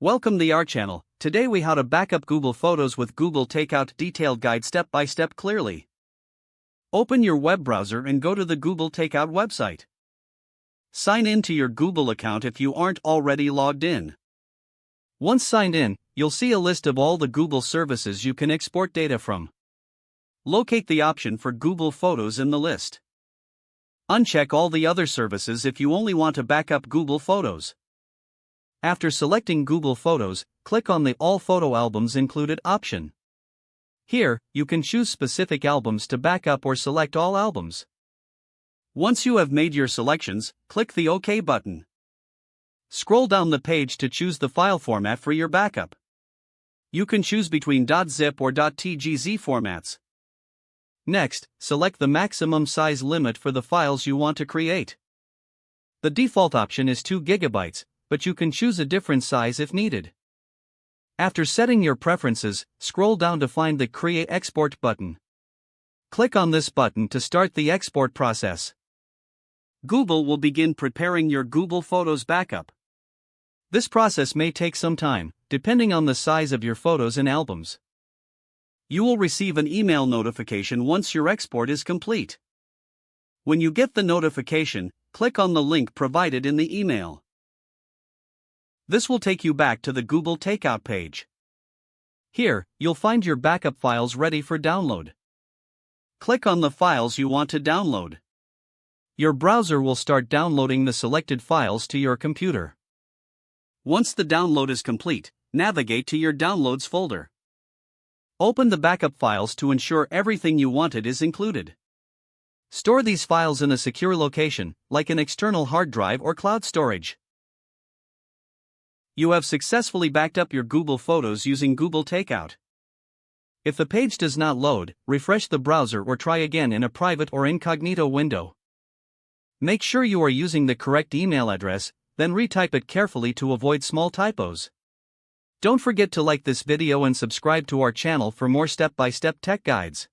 Welcome to our channel. Today we how to backup Google Photos with Google Takeout detailed guide step by step clearly. Open your web browser and go to the Google Takeout website. Sign in to your Google account if you aren't already logged in. Once signed in, you'll see a list of all the Google services you can export data from. Locate the option for Google Photos in the list. Uncheck all the other services if you only want to backup Google Photos. After selecting Google Photos, click on the All Photo Albums Included option. Here, you can choose specific albums to backup or select all albums. Once you have made your selections, click the OK button. Scroll down the page to choose the file format for your backup. You can choose between .zip or .tgz formats. Next, select the maximum size limit for the files you want to create. The default option is 2 GB, but you can choose a different size if needed. After setting your preferences, scroll down to find the Create Export button. Click on this button to start the export process. Google will begin preparing your Google Photos backup. This process may take some time, depending on the size of your photos and albums. You will receive an email notification once your export is complete. When you get the notification, click on the link provided in the email. This will take you back to the Google Takeout page. Here, you'll find your backup files ready for download. Click on the files you want to download. Your browser will start downloading the selected files to your computer. Once the download is complete, navigate to your Downloads folder. Open the backup files to ensure everything you wanted is included. Store these files in a secure location, like an external hard drive or cloud storage. You have successfully backed up your Google Photos using Google Takeout. If the page does not load, refresh the browser or try again in a private or incognito window. Make sure you are using the correct email address, then retype it carefully to avoid small typos. Don't forget to like this video and subscribe to our channel for more step-by-step tech guides.